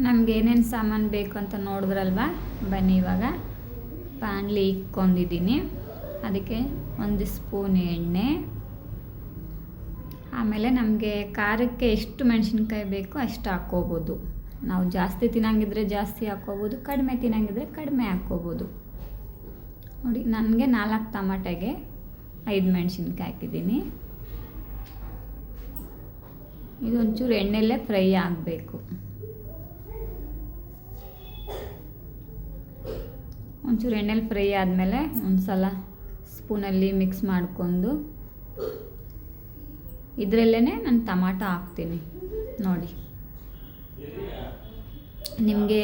ನಮ್ಗೆ ಏನೇನು ಸಾಮಾನು ಬೇಕು ಅಂತ ನೋಡಿದ್ರಲ್ವ. ಬನ್ನಿ ಇವಾಗ ಬಾಣಲಿ ಇಕ್ಕೊಂಡಿದ್ದೀನಿ. ಅದಕ್ಕೆ 1 ಸ್ಪೂನ್ ಎಣ್ಣೆ, ಆಮೇಲೆ ನಮಗೆ ಖಾರಕ್ಕೆ ಎಷ್ಟು ಮೆಣಸಿನ್ಕಾಯಿ ಬೇಕೋ ಅಷ್ಟು ಹಾಕ್ಕೋಬೋದು. ನಾವು ಜಾಸ್ತಿ ತಿನ್ನಂಗಿದ್ರೆ ಜಾಸ್ತಿ ಹಾಕ್ಕೋಬೋದು, ಕಡಿಮೆ ತಿನ್ನಂಗಿದ್ರೆ ಕಡಿಮೆ ಹಾಕ್ಕೋಬೋದು. ನೋಡಿ, ನನಗೆ 4 ಟಮಾಟೆಗೆ 5 ಮೆಣಸಿನ್ಕಾಯಿ ಹಾಕಿದ್ದೀನಿ. ಇದು ಒಂಚೂರು ಎಣ್ಣೆಲ್ಲೇ ಫ್ರೈ ಆಗಬೇಕು. ಒಂಚೂರು ಎಣ್ಣೆಲಿ ಫ್ರೈ ಆದಮೇಲೆ ಒಂದು ಸಲ ಸ್ಪೂನಲ್ಲಿ ಮಿಕ್ಸ್ ಮಾಡಿಕೊಂಡು ಇದರಲ್ಲೇ ನಾನು ಟಮಾಟ ಹಾಕ್ತೀನಿ. ನೋಡಿ, ನಿಮಗೆ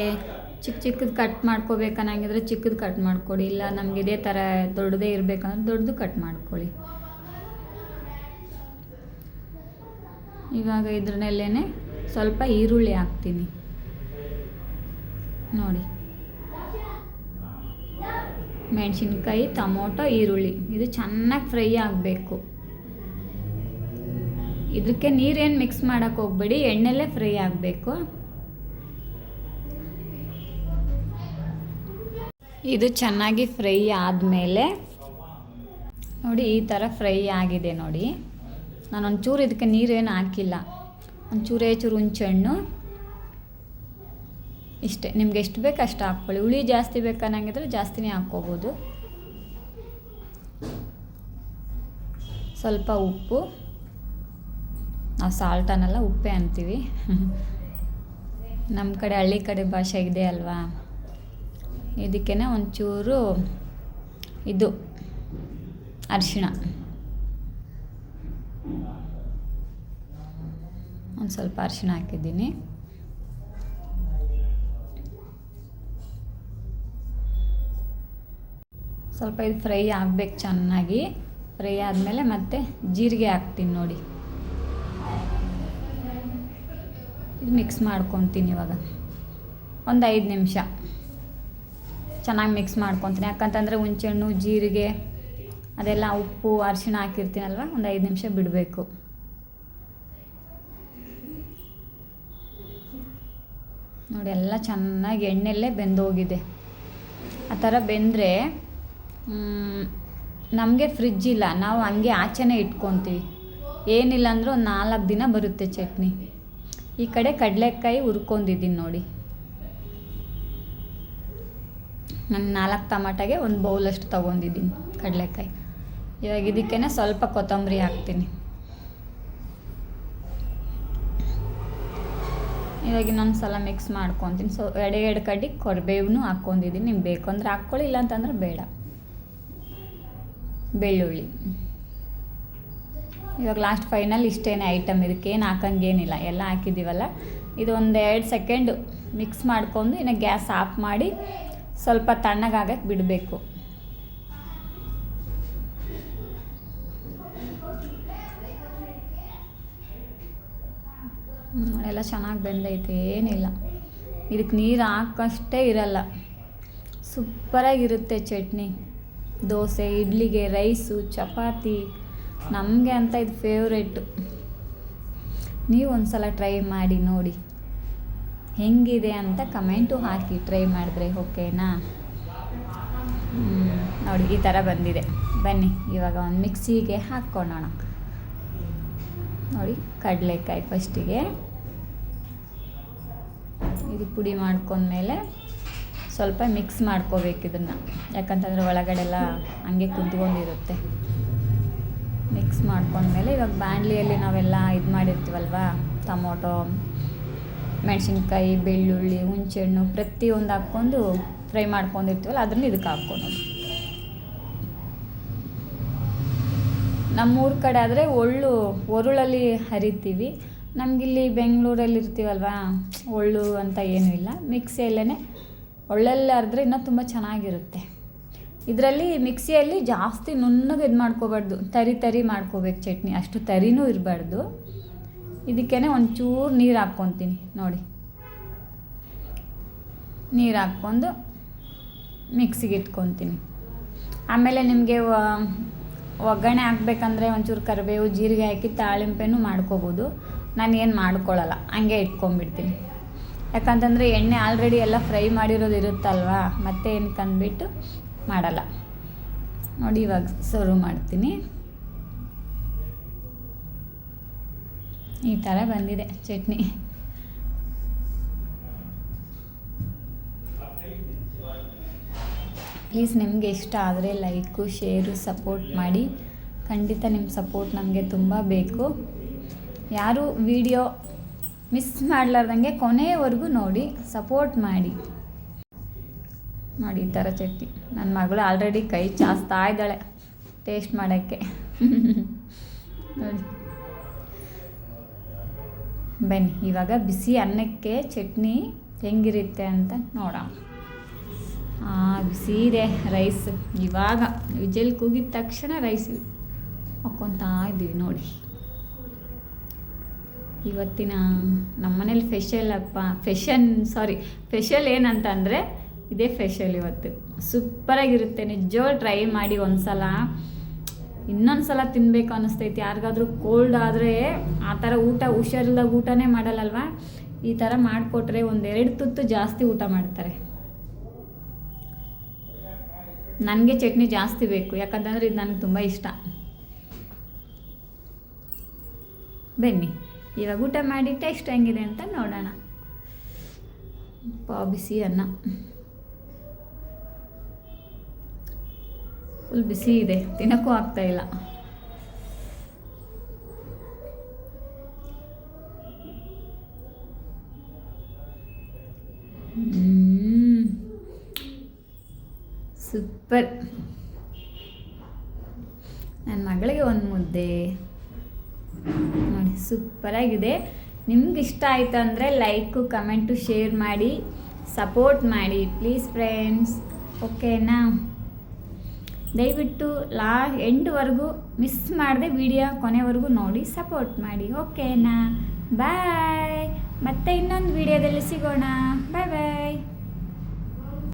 ಚಿಕ್ಕದು ಕಟ್ ಮಾಡ್ಕೋಬೇಕನ್ನಂಗಿದ್ರೆ ಚಿಕ್ಕದು ಕಟ್ ಮಾಡ್ಕೊಳ್ಳಿ, ಇಲ್ಲ ನಮ್ಗೆ ಇದೇ ಥರ ದೊಡ್ಡದೇ ಇರಬೇಕಂದ್ರೆ ದೊಡ್ಡದು ಕಟ್ ಮಾಡ್ಕೊಳ್ಳಿ. ಇವಾಗ ಇದ್ರಲ್ಲೇ ಸ್ವಲ್ಪ ಈರುಳ್ಳಿ ಹಾಕ್ತೀನಿ. ನೋಡಿ, ಮೆಣಸಿನ್ಕಾಯಿ, ಟೊಮೊಟೊ, ಈರುಳ್ಳಿ ಇದು ಚೆನ್ನಾಗಿ ಫ್ರೈ ಆಗಬೇಕು. ಇದಕ್ಕೆ ನೀರೇನು ಮಿಕ್ಸ್ ಮಾಡೋಕ್ಕೆ ಹೋಗ್ಬೇಡಿ, ಎಣ್ಣೆಲ್ಲೇ ಫ್ರೈ ಆಗಬೇಕು. ಇದು ಚೆನ್ನಾಗಿ ಫ್ರೈ ಆದಮೇಲೆ ನೋಡಿ, ಈ ಥರ ಫ್ರೈ ಆಗಿದೆ. ನೋಡಿ, ನಾನು ಒಂಚೂರು ಇದಕ್ಕೆ ನೀರೇನು ಹಾಕಿಲ್ಲ, ಒಂಚೂರು ಹುಂಚೆಹಣ್ಣು ಇಷ್ಟೇ. ನಿಮ್ಗೆ ಎಷ್ಟು ಬೇಕು ಅಷ್ಟು ಹಾಕ್ಕೊಳ್ಳಿ. ಹುಳಿ ಜಾಸ್ತಿ ಬೇಕನ್ನಂಗಿದ್ರೆ ಜಾಸ್ತಿನೇ ಹಾಕ್ಕೋಬೋದು. ಸ್ವಲ್ಪ ಉಪ್ಪು, ನಾವು ಸಾಲ್ಟನ್ನೆಲ್ಲ ಉಪ್ಪೇ ಅಂತೀವಿ. ನಮ್ಮ ಕಡೆ ಹಳ್ಳಿ ಕಡೆ ಭಾಷೆ ಇದೆ ಅಲ್ವಾ. ಇದಕ್ಕೇ ಒಂಚೂರು ಇದು ಅರಿಶಿಣ, ಒಂದು ಸ್ವಲ್ಪ ಅರಿಶಿಣ ಹಾಕಿದ್ದೀನಿ. ಸ್ವಲ್ಪ ಇದು ಫ್ರೈ ಆಗಬೇಕು. ಚೆನ್ನಾಗಿ ಫ್ರೈ ಆದಮೇಲೆ ಮತ್ತೆ ಜೀರಿಗೆ ಹಾಕ್ತೀನಿ. ನೋಡಿ, ಇದು ಮಿಕ್ಸ್ ಮಾಡ್ಕೊತೀನಿ. ಇವಾಗ ಒಂದು 5 ನಿಮಿಷ ಚೆನ್ನಾಗಿ ಮಿಕ್ಸ್ ಮಾಡ್ಕೊತೀನಿ. ಯಾಕಂತಂದರೆ ಹುಂಚೆಹಣ್ಣು, ಜೀರಿಗೆ ಅದೆಲ್ಲ ಉಪ್ಪು ಅರಿಶಿಣ ಹಾಕಿರ್ತೀನಲ್ವ, ಒಂದು 5 ನಿಮಿಷ ಬಿಡಬೇಕು. ನೋಡಿ, ಎಲ್ಲ ಚೆನ್ನಾಗಿ ಎಣ್ಣೆಲ್ಲೇ ಬೆಂದೋಗಿದೆ. ಆ ಥರ ಬೆಂದರೆ ನಮಗೆ ಫ್ರಿಜ್ ಇಲ್ಲ, ನಾವು ಹಂಗೆ ಆಚೆನೇ ಇಟ್ಕೊತೀವಿ. ಏನಿಲ್ಲ ಅಂದರೂ ಒಂದು 4 ದಿನ ಬರುತ್ತೆ ಚಟ್ನಿ. ಈ ಕಡೆ ಕಡಲೆಕಾಯಿ ಹುರ್ಕೊಂಡಿದ್ದೀನಿ. ನೋಡಿ, ನಾನು 4 ಟಮಾಟಗೆ 1 ಬೌಲಷ್ಟು ತೊಗೊಂಡಿದ್ದೀನಿ ಕಡಲೆಕಾಯಿ. ಇವಾಗ ಇದಕ್ಕೇ ಸ್ವಲ್ಪ ಕೊತ್ತಂಬರಿ ಹಾಕ್ತೀನಿ. ಇವಾಗ ಇನ್ನೊಂದು ಸಲ ಮಿಕ್ಸ್ ಮಾಡ್ಕೊತೀನಿ. ಎರಡು ಕಡ್ಡಿ ಕರಿಬೇವು ಹಾಕ್ಕೊಂಡಿದ್ದೀನಿ. ನಿಮ್ಗೆ ಬೇಕು ಅಂದರೆ ಹಾಕ್ಕೊಳ್ಳಿ, ಇಲ್ಲ ಅಂತಂದ್ರೆ ಬೇಡ. ಬೆಳ್ಳುಳ್ಳಿ, ಇವಾಗ ಲಾಸ್ಟ್ ಫೈನಲ್ ಇಷ್ಟೇನೇ ಐಟಮ್. ಇದಕ್ಕೇನು ಹಾಕಂಗೇನಿಲ್ಲ, ಎಲ್ಲ ಹಾಕಿದ್ದೀವಲ್ಲ. ಇದು ಒಂದು 2 ಸೆಕೆಂಡು ಮಿಕ್ಸ್ ಮಾಡ್ಕೊಂಡು ಇನ್ನು ಗ್ಯಾಸ್ ಆಫ್ ಮಾಡಿ ಸ್ವಲ್ಪ ತಣ್ಣಗಾಗಕ್ಕೆ ಬಿಡಬೇಕು. ಎಲ್ಲ ಚೆನ್ನಾಗಿ ಬೆಂದೈತೆ, ಏನಿಲ್ಲ. ಇದಕ್ಕೆ ನೀರು ಹಾಕಷ್ಟೇ ಇರಲ್ಲ, ಸೂಪರಾಗಿರುತ್ತೆ ಚಟ್ನಿ. ದೋಸೆ, ಇಡ್ಲಿಗೆ, ರೈಸು, ಚಪಾತಿ, ನಮಗೆ ಅಂತ ಇದು ಫೇವ್ರೇಟು. ನೀವು ಒಂದು ಸಲ ಟ್ರೈ ಮಾಡಿ ನೋಡಿ ಹೆಂಗಿದೆ ಅಂತ ಕಮೆಂಟು ಹಾಕಿ. ಟ್ರೈ ಮಾಡಿದ್ರೆ ಓಕೆನಾ? ನೋಡಿ, ಈ ಥರ ಬಂದಿದೆ. ಬನ್ನಿ ಇವಾಗ ಒಂದು ಮಿಕ್ಸಿಗೆ ಹಾಕ್ಕೊಳ್ಳೋಣ. ನೋಡಿ, ಕಡಲೆಕಾಯಿ ಫಸ್ಟಿಗೆ ಇದು ಪುಡಿ ಮಾಡ್ಕೊಂಡ್ಮೇಲೆ ಸ್ವಲ್ಪ ಮಿಕ್ಸ್ ಮಾಡ್ಕೋಬೇಕು ಇದನ್ನು. ಯಾಕಂತಂದರೆ ಒಳಗಡೆಲ್ಲ ಹಂಗೆ ಕುದ್ಕೊಂಡಿರುತ್ತೆ. ಮಿಕ್ಸ್ ಮಾಡ್ಕೊಂಡ್ಮೇಲೆ ಇವಾಗ ಬಾಣಲಿಯಲ್ಲಿ ನಾವೆಲ್ಲ ಇದು ಮಾಡಿರ್ತೀವಲ್ವ, ಟೊಮೊಟೊ, ಮೆಣಸಿನ್ಕಾಯಿ, ಬೆಳ್ಳುಳ್ಳಿ, ಹುಂಚೆಹಣ್ಣು ಪ್ರತಿಯೊಂದು ಹಾಕ್ಕೊಂಡು ಫ್ರೈ ಮಾಡ್ಕೊಂಡಿರ್ತೀವಲ್ಲ, ಅದನ್ನು ಇದಕ್ಕೆ ಹಾಕ್ಕೊಳೋದು. ನಮ್ಮೂರ ಕಡೆ ಆದರೆ ಒರುಳಲ್ಲಿ ಹರಿತೀವಿ. ನಮಗಿಲ್ಲಿ ಬೆಂಗಳೂರಲ್ಲಿ ಇರ್ತೀವಲ್ವ, ಒಳ್ಳು ಅಂತ ಏನೂ ಇಲ್ಲ. ಮಿಕ್ಸಿಯಲ್ಲೇ ಒಳ್ಳಲ್ಲಿ ಅರೆದ್ರೆ ಇನ್ನೂ ತುಂಬ ಚೆನ್ನಾಗಿರುತ್ತೆ. ಇದರಲ್ಲಿ ಮಿಕ್ಸಿಯಲ್ಲಿ ಜಾಸ್ತಿ ನುಣ್ಣಗೆ ಇದು ಮಾಡ್ಕೋಬಾರ್ದು, ತರಿ ಮಾಡ್ಕೋಬೇಕು ಚಟ್ನಿ. ಅಷ್ಟು ತರಿನೂ ಇರಬಾರ್ದು. ಇದಕ್ಕೇ ಒಂಚೂರು ನೀರು ಹಾಕ್ಕೊತೀನಿ. ನೋಡಿ, ನೀರು ಹಾಕ್ಕೊಂಡು ಮಿಕ್ಸಿಗೆ ಇಟ್ಕೊತೀನಿ. ಆಮೇಲೆ ನಿಮಗೆ ಒಗ್ಗರಣೆ ಹಾಕ್ಬೇಕಂದ್ರೆ ಒಂಚೂರು ಕರಿಬೇವು, ಜೀರಿಗೆ ಹಾಕಿ ತಾಳಿಂಪೆನೂ ಮಾಡ್ಕೋಬೋದು. ನಾನು ಏನು ಮಾಡ್ಕೊಳ್ಳಲ್ಲ, ಹಂಗೆ ಇಟ್ಕೊಂಡ್ಬಿಡ್ತೀನಿ. ಯಾಕಂತಂದರೆ ಎಣ್ಣೆ ಆಲ್ರೆಡಿ ಎಲ್ಲ ಫ್ರೈ ಮಾಡಿರೋದು ಇರುತ್ತಲ್ವಾ, ಮತ್ತೆ ಏನಕ್ಕೆ ಅಂದ್ಬಿಟ್ಟು ಮಾಡಲ್ಲ. ನೋಡಿ ಇವಾಗ ಸರ್ವ್ ಮಾಡ್ತೀನಿ. ಈ ಥರ ಬಂದಿದೆ ಚಟ್ನಿ. ಪ್ಲೀಸ್ ನಿಮಗೆ ಇಷ್ಟ ಆದರೆ ಲೈಕು, ಶೇರು, ಸಪೋರ್ಟ್ ಮಾಡಿ. ಖಂಡಿತ ನಿಮ್ಮ ಸಪೋರ್ಟ್ ನಮಗೆ ತುಂಬ ಬೇಕು. ಯಾರು ವಿಡಿಯೋ ಮಿಸ್ ಮಾಡಲಾರ್ದಂಗೆ ಕೊನೆಯವರೆಗೂ ನೋಡಿ, ಸಪೋರ್ಟ್ ಮಾಡಿ. ನೋಡಿ ಈ ಥರ ಚಟ್ನಿ. ನನ್ನ ಮಗಳು ಆಲ್ರೆಡಿ ಕೈ ಚಾಚ್ತಾ ಇದ್ದಾಳೆ ಟೇಸ್ಟ್ ಮಾಡೋಕ್ಕೆ. ನೋಡಿ, ಬನ್ನಿ ಇವಾಗ ಬಿಸಿ ಅನ್ನಕ್ಕೆ ಚಟ್ನಿ ಹೆಂಗಿರುತ್ತೆ ಅಂತ ನೋಡೋಣ. ಬಿಸಿ ಇದೆ ರೈಸ್. ಇವಾಗ ವಿಜಲ್ ಕೂಗಿದ ತಕ್ಷಣ ರೈಸ್ ಹಾಕ್ಕೊತಾ ಇದ್ದೀವಿ. ನೋಡಿ, ಇವತ್ತಿನ ನಮ್ಮನೇಲಿ ಫೆಷಲ್ ಏನಂತಂದರೆ ಇದೇ ಫೆಷಲ್ ಇವತ್ತು. ಸೂಪರಾಗಿರುತ್ತೆ, ನಿಜವಾಗ್ಲೂ ಟ್ರೈ ಮಾಡಿ ಒಂದ್ಸಲ. ಇನ್ನೊಂದು ಸಲ ತಿನ್ನಬೇಕು ಅನ್ನಿಸ್ತೈತಿ. ಯಾರಿಗಾದ್ರೂ ಕೋಲ್ಡ್ ಆದರೆ ಆ ಥರ ಊಟ ಹುಷಾರಿಲ್ದಾಗ ಊಟನೇ ಮಾಡಲ್ಲಲ್ವ, ಈ ಥರ ಮಾಡಿಕೊಟ್ರೆ 1-2 ತುತ್ತು ಜಾಸ್ತಿ ಊಟ ಮಾಡ್ತಾರೆ. ನನಗೆ ಚಟ್ನಿ ಜಾಸ್ತಿ ಬೇಕು, ಯಾಕಂತಂದರೆ ಇದು ನನಗೆ ತುಂಬ ಇಷ್ಟ. ಬನ್ನಿ ಇವಾಗ ಊಟ ಮಾಡಿ ಟೇಸ್ಟ್ ಹೆಂಗಿದೆ ಅಂತ ನೋಡೋಣ. ಬಿಸಿ ಅನ್ನ ಫುಲ್ ಬಿಸಿ ಇದೆ, ತಿನ್ನೋಕ್ಕೂ ಆಗ್ತಾಯಿಲ್ಲ. ಸೂಪರ್. ನನ್ನ ಮಗಳಿಗೆ ಒಂದು ಮುದ್ದೆ ನೋಡಿ, ಸೂಪರಾಗಿದೆ. ನಿಮ್ಗೆ ಇಷ್ಟ ಆಯಿತು ಅಂದರೆ ಲೈಕು, ಕಮೆಂಟು, ಶೇರ್ ಮಾಡಿ, ಸಪೋರ್ಟ್ ಮಾಡಿ ಪ್ಲೀಸ್ ಫ್ರೆಂಡ್ಸ್. ಓಕೆನಾ? ದಯವಿಟ್ಟು ಎಂಡ್ವರೆಗೂ ಮಿಸ್ ಮಾಡದೆ ವಿಡಿಯೋ ಕೊನೆವರೆಗೂ ನೋಡಿ, ಸಪೋರ್ಟ್ ಮಾಡಿ. ಓಕೆನಾ? ಬಾಯ್. ಮತ್ತೆ ಇನ್ನೊಂದು ವಿಡಿಯೋದಲ್ಲಿ ಸಿಗೋಣ. ಬಾಯ್ ಬಾಯ್.